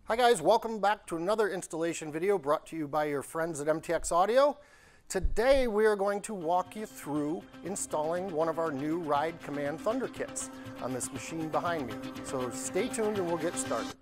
Hi guys, welcome back to another installation video brought to you by your friends at MTX Audio. Today we are going to walk you through installing one of our new Ride Command Thunder kits on this machine behind me. So stay tuned and we'll get started.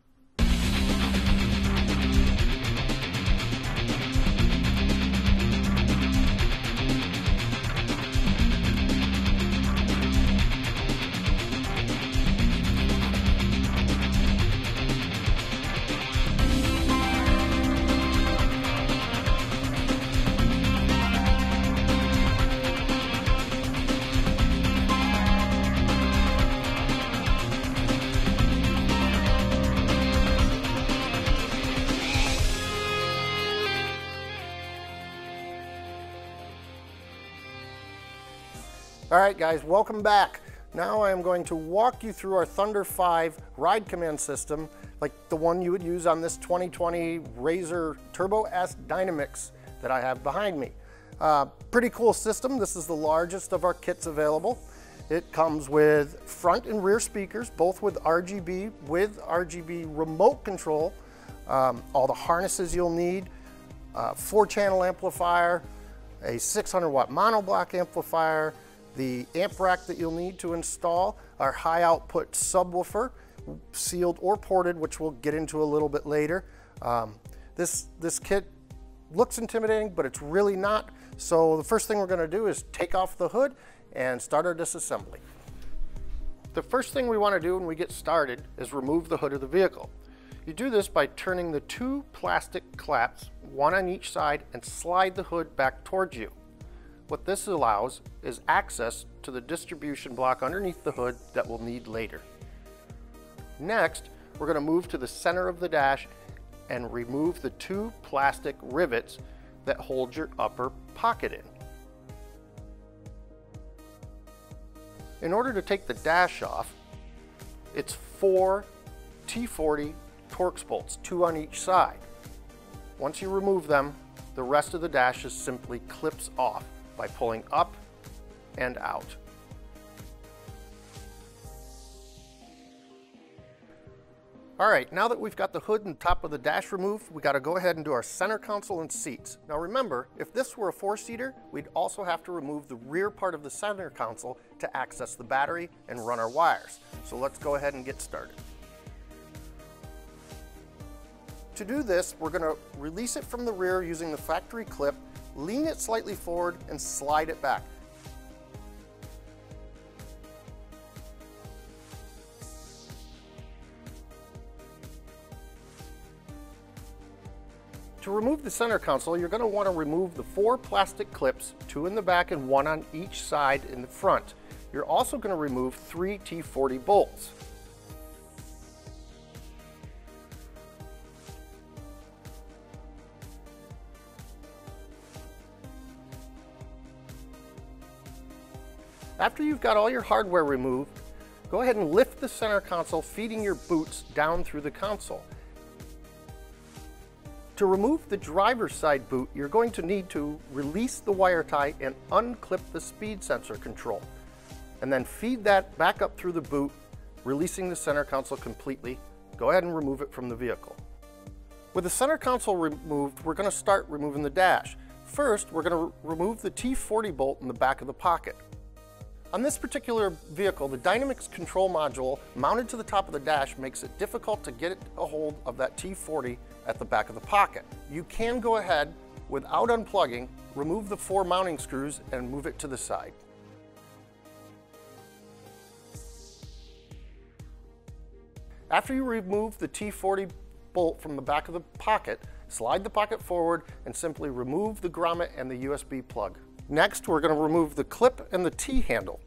All right guys, welcome back. Now I am going to walk you through our THUNDER5 ride command system, like the one you would use on this 2020 RZR Turbo S Dynamics that I have behind me. Pretty cool system. This is the largest of our kits available. It comes with front and rear speakers, both with RGB remote control, all the harnesses you'll need, 4-channel amplifier, a 600 watt monoblock amplifier, the amp rack that you'll need to install, our high output subwoofer, sealed or ported, which we'll get into a little bit later. This kit looks intimidating, but it's really not. So the first thing we're going to do is take off the hood and start our disassembly. The first thing we want to do when we get started is remove the hood of the vehicle. You do this by turning the two plastic claps, one on each side, and slide the hood back towards you. What this allows is access to the distribution block underneath the hood that we'll need later. Next, we're going to move to the center of the dash and remove the two plastic rivets that hold your upper pocket in. In order to take the dash off, it's 4 T40 Torx bolts, 2 on each side. Once you remove them, the rest of the dash just simply clips off by pulling up and out. All right, now that we've got the hood and top of the dash removed, we got to go ahead and do our center console and seats. Now remember, if this were a 4-seater, we'd also have to remove the rear part of the center console to access the battery and run our wires. So let's go ahead and get started. To do this, we're going to release it from the rear using the factory clip, lean it slightly forward, and slide it back. To remove the center console, you're going to want to remove the 4 plastic clips, 2 in the back and 1 on each side in the front. You're also going to remove 3 T40 bolts. After you've got all your hardware removed, go ahead and lift the center console, feeding your boots down through the console. To remove the driver's side boot, you're going to need to release the wire tie and unclip the speed sensor control, and then feed that back up through the boot, releasing the center console completely. Go ahead and remove it from the vehicle. With the center console removed, we're going to start removing the dash. First, we're going to remove the T40 bolt in the back of the pocket. On this particular vehicle, the Dynamics control module mounted to the top of the dash makes it difficult to get a hold of that T40 at the back of the pocket. You can go ahead, without unplugging, remove the 4 mounting screws and move it to the side. After you remove the T40 bolt from the back of the pocket, slide the pocket forward and simply remove the grommet and the USB plug. Next, we're going to remove the clip and the T-handle.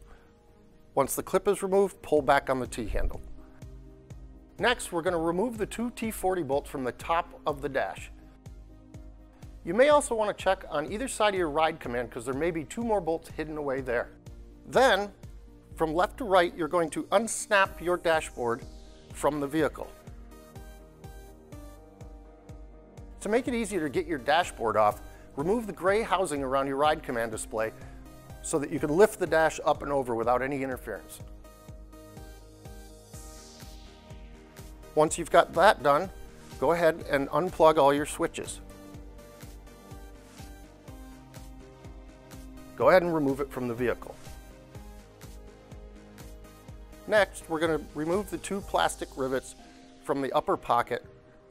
Once the clip is removed, pull back on the T-handle. Next, we're going to remove the 2 T40 bolts from the top of the dash. You may also want to check on either side of your ride command because there may be 2 more bolts hidden away there. Then, from left to right, you're going to unsnap your dashboard from the vehicle. To make it easier to get your dashboard off, remove the gray housing around your ride command display so that you can lift the dash up and over without any interference. Once you've got that done, go ahead and unplug all your switches. Go ahead and remove it from the vehicle. Next, we're going to remove the 2 plastic rivets from the upper pocket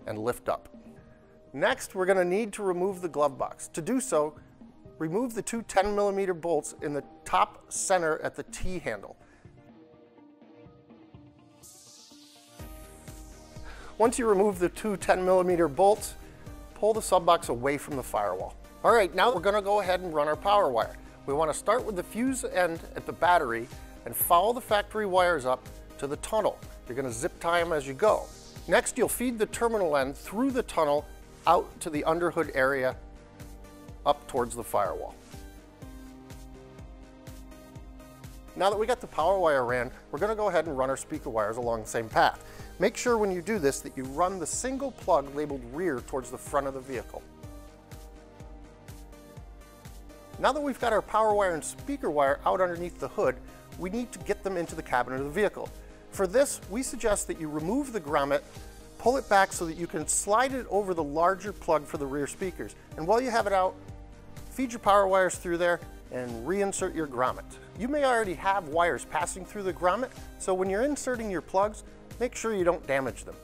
and lift up. Next, we're going to need to remove the glove box. To do so, remove the 2 10mm bolts in the top center at the T handle. Once you remove the 2 10mm bolts, pull the sub box away from the firewall. All right, now we're going to go ahead and run our power wire. We want to start with the fuse end at the battery and follow the factory wires up to the tunnel. You're going to zip tie them as you go. Next, you'll feed the terminal end through the tunnel out to the underhood area up towards the firewall. Now that we got the power wire ran, we're going to go ahead and run our speaker wires along the same path. Make sure when you do this that you run the single plug labeled rear towards the front of the vehicle. Now that we've got our power wire and speaker wire out underneath the hood, we need to get them into the cabin of the vehicle. For this, we suggest that you remove the grommet, pull it back so that you can slide it over the larger plug for the rear speakers. And while you have it out, feed your power wires through there and reinsert your grommet. You may already have wires passing through the grommet, so when you're inserting your plugs, make sure you don't damage them.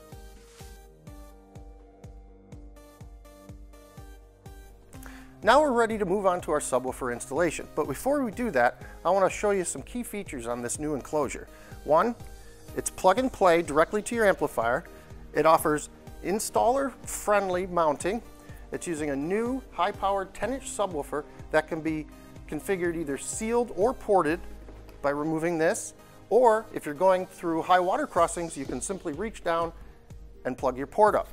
Now we're ready to move on to our subwoofer installation, but before we do that, I want to show you some key features on this new enclosure. One, it's plug and play directly to your amplifier. It offers installer-friendly mounting. It's using a new high-powered 10-inch subwoofer that can be configured either sealed or ported by removing this, or if you're going through high water crossings, you can simply reach down and plug your port up.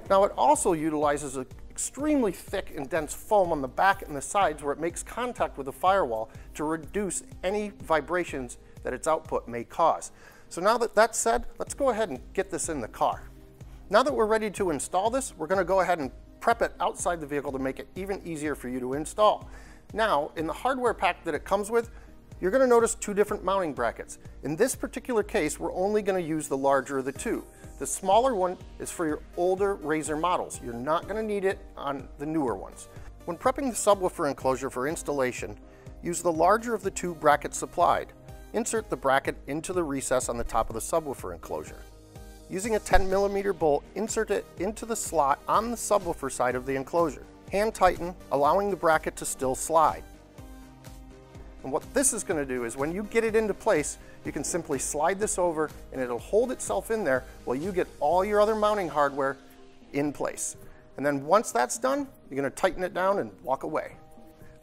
Now it also utilizes an extremely thick and dense foam on the back and the sides where it makes contact with the firewall to reduce any vibrations that its output may cause. So now that that's said, let's go ahead and get this in the car. Now that we're ready to install this, we're going to go ahead and prep it outside the vehicle to make it even easier for you to install. Now, in the hardware pack that it comes with, you're going to notice 2 different mounting brackets. In this particular case, we're only going to use the larger of the 2. The smaller one is for your older RZR models. You're not going to need it on the newer ones. When prepping the subwoofer enclosure for installation, use the larger of the 2 brackets supplied. Insert the bracket into the recess on the top of the subwoofer enclosure. Using a 10mm bolt, insert it into the slot on the subwoofer side of the enclosure. Hand tighten, allowing the bracket to still slide. And what this is going to do is when you get it into place, you can simply slide this over and it'll hold itself in there while you get all your other mounting hardware in place. And then once that's done, you're going to tighten it down and walk away.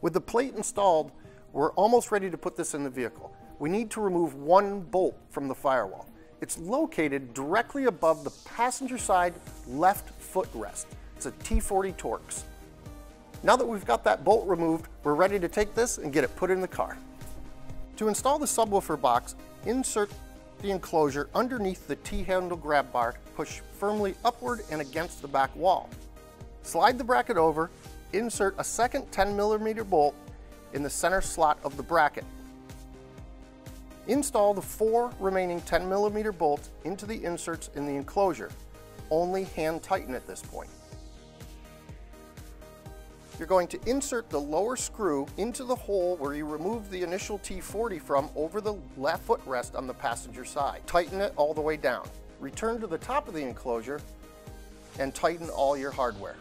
With the plate installed, we're almost ready to put this in the vehicle. We need to remove 1 bolt from the firewall. It's located directly above the passenger side left footrest. It's a T40 Torx. Now that we've got that bolt removed, we're ready to take this and get it put in the car. To install the subwoofer box, insert the enclosure underneath the T-handle grab bar, push firmly upward and against the back wall. Slide the bracket over, insert a second 10mm bolt in the center slot of the bracket. Install the 4 remaining 10mm bolts into the inserts in the enclosure. Only hand tighten at this point. You're going to insert the lower screw into the hole where you removed the initial T40 from over the left footrest on the passenger side. Tighten it all the way down. Return to the top of the enclosure and tighten all your hardware.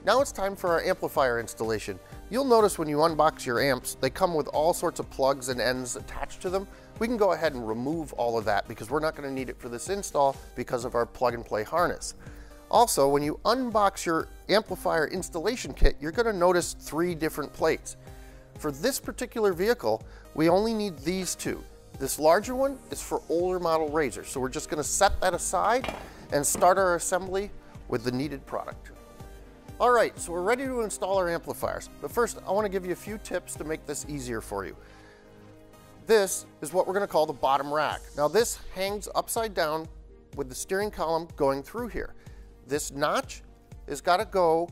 Now it's time for our amplifier installation. You'll notice when you unbox your amps, they come with all sorts of plugs and ends attached to them. We can go ahead and remove all of that because we're not going to need it for this install because of our plug and play harness. Also, when you unbox your amplifier installation kit, you're going to notice 3 different plates. For this particular vehicle, we only need these 2. This larger one is for older model RZR, so we're just going to set that aside and start our assembly with the needed product. All right, so we're ready to install our amplifiers, but first I want to give you a few tips to make this easier for you. This is what we're going to call the bottom rack. Now this hangs upside down with the steering column going through here. This notch has got to go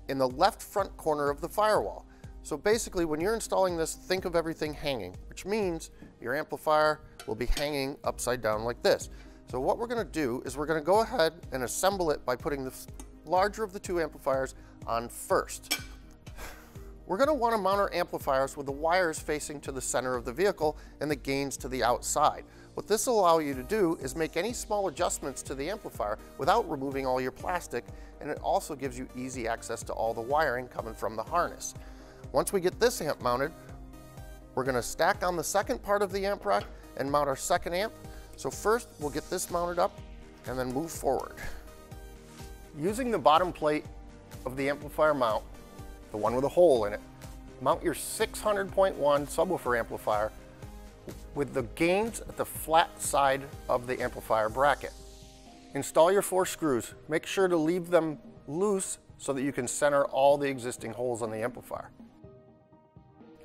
in the left front corner of the firewall. So basically when you're installing this, think of everything hanging, which means your amplifier will be hanging upside down like this. So what we're going to do is we're going to go ahead and assemble it by putting the larger of the two amplifiers on first. We're going to want to mount our amplifiers with the wires facing to the center of the vehicle and the gains to the outside. What this will allow you to do is make any small adjustments to the amplifier without removing all your plastic, and it also gives you easy access to all the wiring coming from the harness. Once we get this amp mounted, we're going to stack on the second part of the amp rack and mount our second amp. So first we'll get this mounted up and then move forward. Using the bottom plate of the amplifier mount, the one with a hole in it, mount your 600.1 subwoofer amplifier with the gains at the flat side of the amplifier bracket. Install your 4 screws. Make sure to leave them loose so that you can center all the existing holes on the amplifier.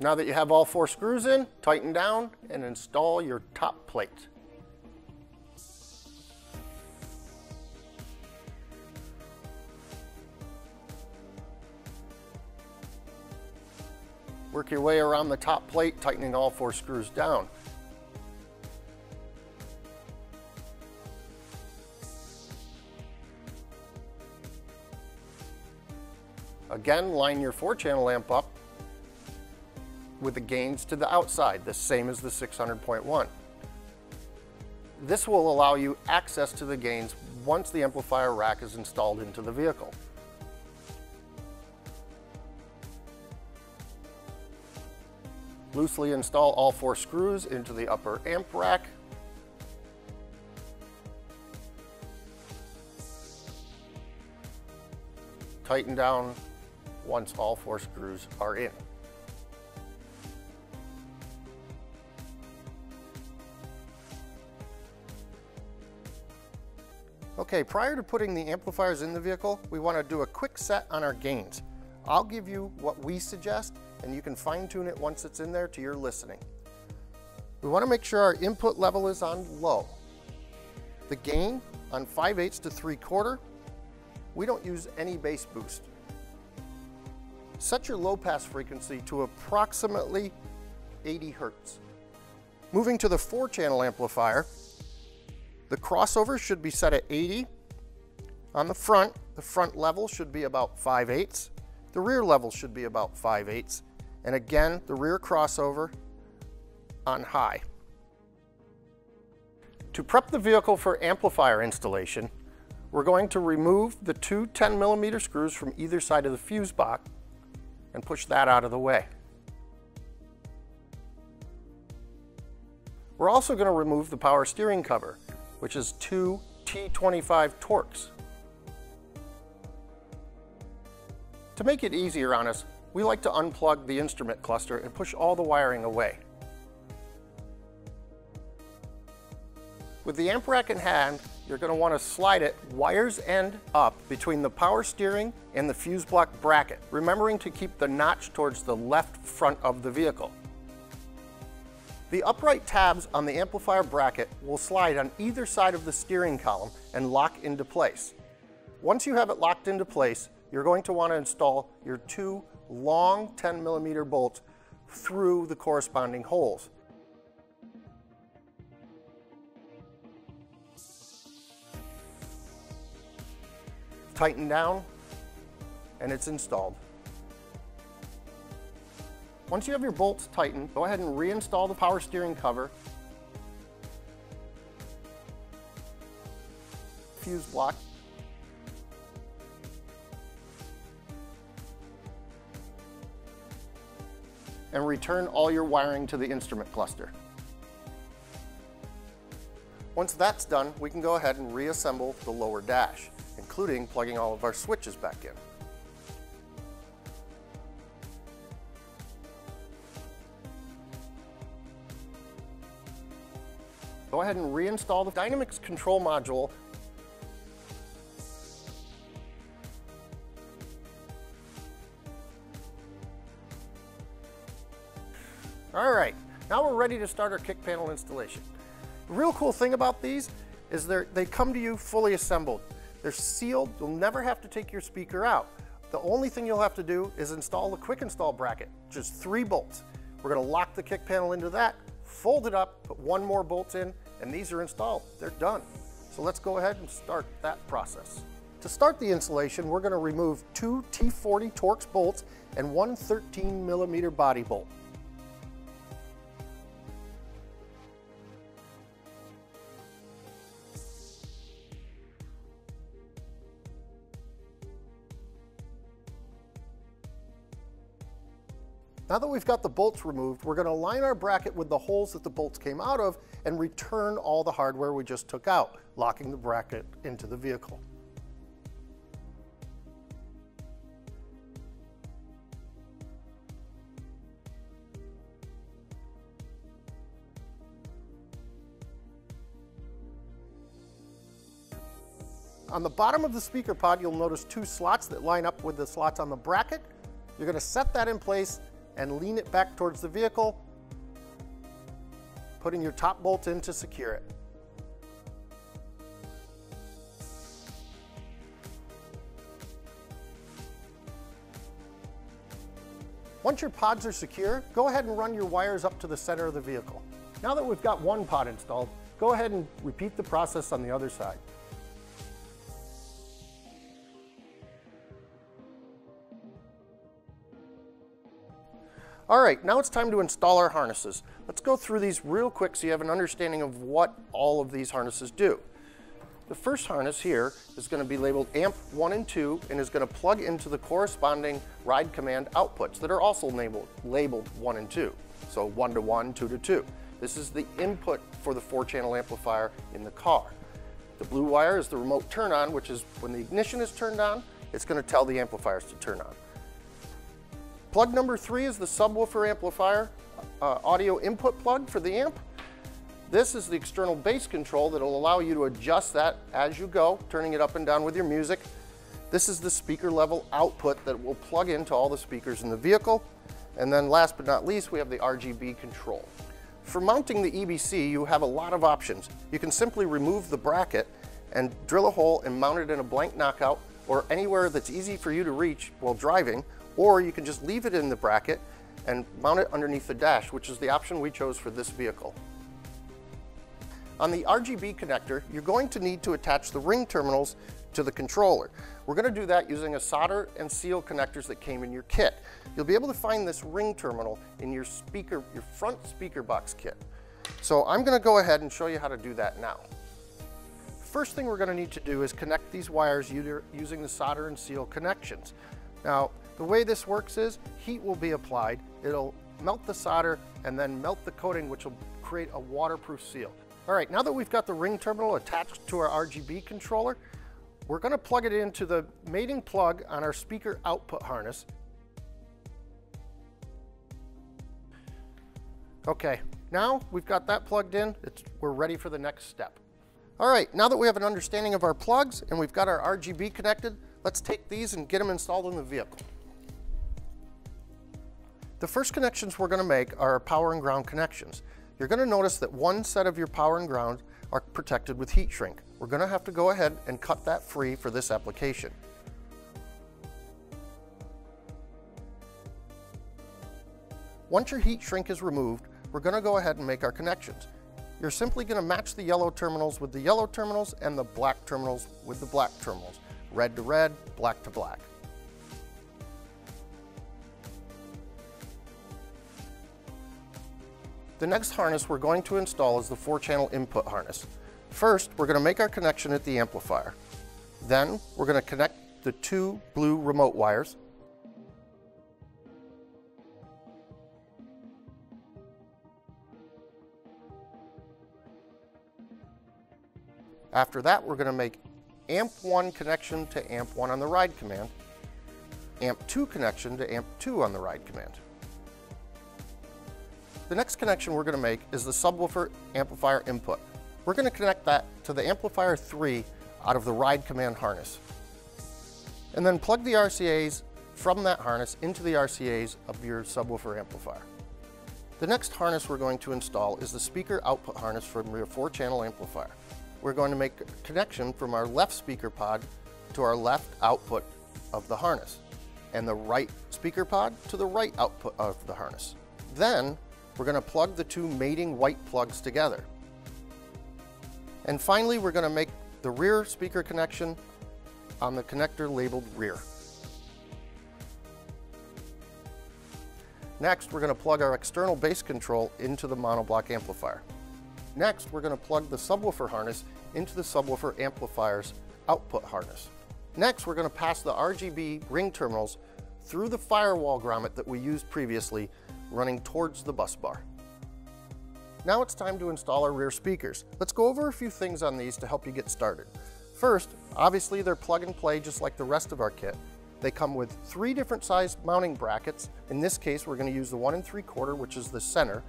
Now that you have all 4 screws in, tighten down and install your top plate. Work your way around the top plate, tightening all 4 screws down. Again, line your 4-channel amp up with the gains to the outside, the same as the 600.1. This will allow you access to the gains once the amplifier rack is installed into the vehicle. Loosely install all 4 screws into the upper amp rack. Tighten down once all 4 screws are in. Okay, prior to putting the amplifiers in the vehicle, we want to do a quick set on our gains. I'll give you what we suggest, and you can fine-tune it once it's in there to your listening. We want to make sure our input level is on low. The gain on 5/8 to 3/4, we don't use any bass boost. Set your low pass frequency to approximately 80 Hertz. Moving to the 4-channel amplifier, the crossover should be set at 80. On the front level should be about 5/8. The rear level should be about 5/8. And again, the rear crossover on high. To prep the vehicle for amplifier installation, we're going to remove the 2 10mm screws from either side of the fuse box and push that out of the way. We're also going to remove the power steering cover, which is 2 T25 Torx. To make it easier on us, we like to unplug the instrument cluster and push all the wiring away. With the amp rack in hand, you're going to want to slide it wires end up between the power steering and the fuse block bracket, remembering to keep the notch towards the left front of the vehicle. The upright tabs on the amplifier bracket will slide on either side of the steering column and lock into place. Once you have it locked into place, you're going to want to install your 2 long 10mm bolts through the corresponding holes. Tighten down and it's installed. Once you have your bolts tightened, go ahead and reinstall the power steering cover, fuse block, and return all your wiring to the instrument cluster. Once that's done, we can go ahead and reassemble the lower dash, including plugging all of our switches back in. Go ahead and reinstall the Dynamics control module. All right, now we're ready to start our kick panel installation. The real cool thing about these is they come to you fully assembled. They're sealed, you'll never have to take your speaker out. The only thing you'll have to do is install the quick install bracket, just 3 bolts. We're gonna lock the kick panel into that, fold it up, put 1 more bolt in, and these are installed. They're done. So let's go ahead and start that process. To start the installation, we're going to remove 2 T40 Torx bolts and 1 13mm body bolt. Now that we've got the bolts removed, we're going to line our bracket with the holes that the bolts came out of and return all the hardware we just took out, locking the bracket into the vehicle. On the bottom of the speaker pod, you'll notice 2 slots that line up with the slots on the bracket. You're going to set that in place and lean it back towards the vehicle, putting your top bolt in to secure it. Once your pods are secure, go ahead and run your wires up to the center of the vehicle. Now that we've got one pod installed, go ahead and repeat the process on the other side. All right, now it's time to install our harnesses. Let's go through these real quick so you have an understanding of what all of these harnesses do. The first harness here is going to be labeled amp 1 and 2 and is going to plug into the corresponding ride command outputs that are also labeled 1 and 2. So 1 to 1, 2 to 2. This is the input for the 4-channel amplifier in the car. The blue wire is the remote turn on, which is when the ignition is turned on, it's going to tell the amplifiers to turn on. Plug number 3 is the subwoofer amplifier audio input plug for the amp. This is the external bass control that will allow you to adjust that as you go, turning it up and down with your music. This is the speaker level output that will plug into all the speakers in the vehicle. And then last but not least, we have the RGB control. For mounting the EBC, you have a lot of options. You can simply remove the bracket and drill a hole and mount it in a blank knockout or anywhere that's easy for you to reach while driving, or you can just leave it in the bracket and mount it underneath the dash, which is the option we chose for this vehicle. On the RGB connector, you're going to need to attach the ring terminals to the controller. We're going to do that using a solder and seal connectors that came in your kit. You'll be able to find this ring terminal in your front speaker box kit. So I'm going to go ahead and show you how to do that now. First thing we're going to need to do is connect these wires using the solder and seal connections. Now, the way this works is heat will be applied, it'll melt the solder and then melt the coating, which will create a waterproof seal. All right, now that we've got the ring terminal attached to our RGB controller, we're going to plug it into the mating plug on our speaker output harness. Okay, now we've got that plugged in, we're ready for the next step. All right, now that we have an understanding of our plugs and we've got our RGB connected, let's take these and get them installed in the vehicle. The first connections we're going to make are our power and ground connections. You're going to notice that one set of your power and ground are protected with heat shrink. We're going to have to go ahead and cut that free for this application. Once your heat shrink is removed, we're going to go ahead and make our connections. You're simply going to match the yellow terminals with the yellow terminals and the black terminals with the black terminals. Red to red, black to black. The next harness we're going to install is the 4-channel input harness. First, we're going to make our connection at the amplifier. Then, we're going to connect the 2 blue remote wires. After that, we're going to make amp 1 connection to amp 1 on the ride command, amp 2 connection to amp 2 on the ride command. The next connection we're going to make is the subwoofer amplifier input. We're going to connect that to the amplifier 3 out of the ride command harness. And then plug the RCAs from that harness into the RCAs of your subwoofer amplifier. The next harness we're going to install is the speaker output harness from your 4-channel amplifier. We're going to make a connection from our left speaker pod to our left output of the harness, and the right speaker pod to the right output of the harness. Then, we're going to plug the 2 mating white plugs together. And finally, we're going to make the rear speaker connection on the connector labeled rear. Next, we're going to plug our external bass control into the monoblock amplifier. Next, we're going to plug the subwoofer harness into the subwoofer amplifier's output harness. Next, we're going to pass the RGB ring terminals through the firewall grommet that we used previously, running towards the bus bar. Now it's time to install our rear speakers. Let's go over a few things on these to help you get started. First, obviously they're plug and play just like the rest of our kit. They come with 3 different size mounting brackets. In this case, we're going to use the 1 3/4, which is the center.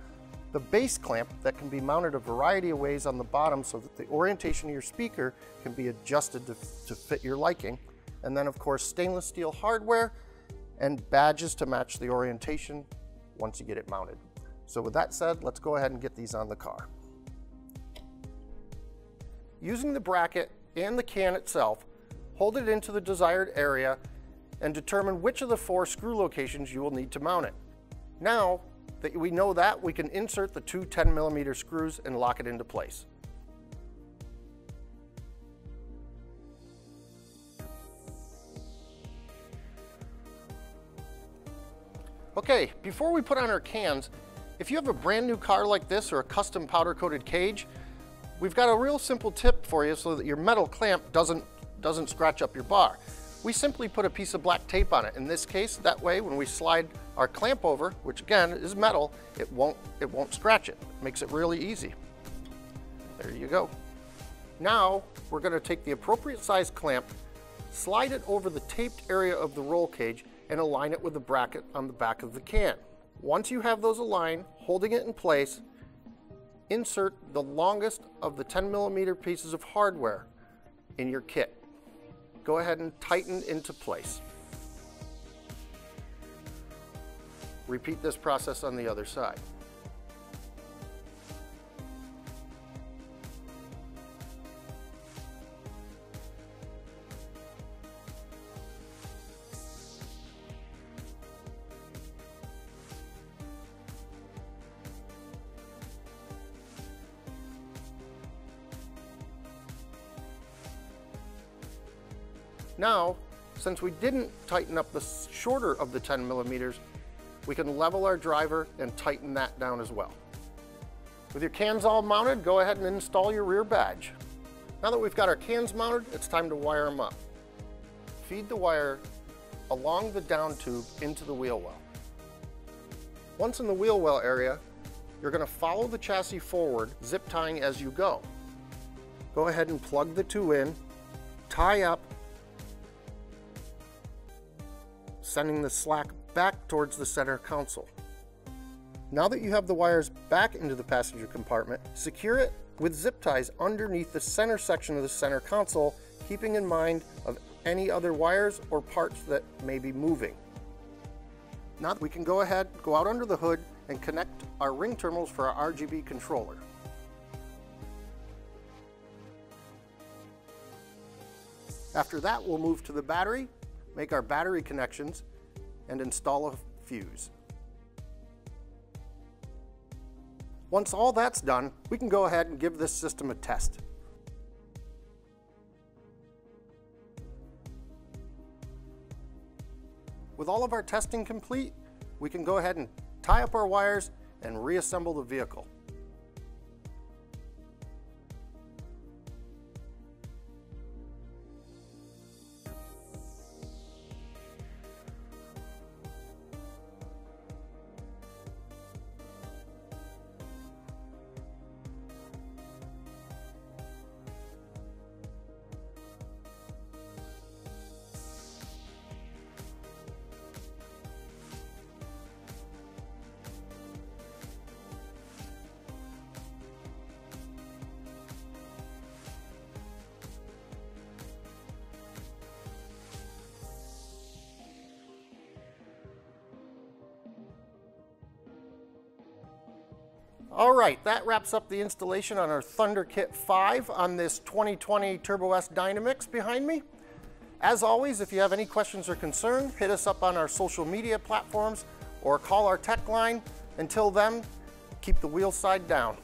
The base clamp that can be mounted a variety of ways on the bottom so that the orientation of your speaker can be adjusted to fit your liking. And then of course, stainless steel hardware and badges to match the orientation once you get it mounted. So with that said, let's go ahead and get these on the car. Using the bracket and the can itself, hold it into the desired area and determine which of the 4 screw locations you will need to mount it. Now that we know that, we can insert the 2 10mm screws and lock it into place. Okay, before we put on our cans, if you have a brand new car like this or a custom powder coated cage, we've got a real simple tip for you so that your metal clamp doesn't scratch up your bar. We simply put a piece of black tape on it. In this case, that way when we slide our clamp over, which again is metal, it won't scratch it. It makes it really easy. There you go. Now we're going to take the appropriate size clamp, slide it over the taped area of the roll cage, and align it with the bracket on the back of the can. Once you have those aligned, holding it in place, insert the longest of the 10mm pieces of hardware in your kit. Go ahead and tighten into place. Repeat this process on the other side. Now, since we didn't tighten up the shorter of the 10mm, we can level our driver and tighten that down as well. With your cans all mounted, go ahead and install your rear badge. Now that we've got our cans mounted, it's time to wire them up. Feed the wire along the down tube into the wheel well. Once in the wheel well area, you're going to follow the chassis forward, zip tying as you go. Go ahead and plug the 2 in, tie up, sending the slack back towards the center console. Now that you have the wires back into the passenger compartment, secure it with zip ties underneath the center section of the center console, keeping in mind of any other wires or parts that may be moving. Now we can go ahead, go out under the hood and connect our ring terminals for our RGB controller. After that, we'll move to the battery, make our battery connections, and install a fuse. Once all that's done, we can go ahead and give this system a test. With all of our testing complete, we can go ahead and tie up our wires and reassemble the vehicle. All right, that wraps up the installation on our Thunder Kit 5 on this 2020 Turbo S Dynamix behind me. As always, if you have any questions or concerns, hit us up on our social media platforms or call our tech line. Until then, keep the wheel side down.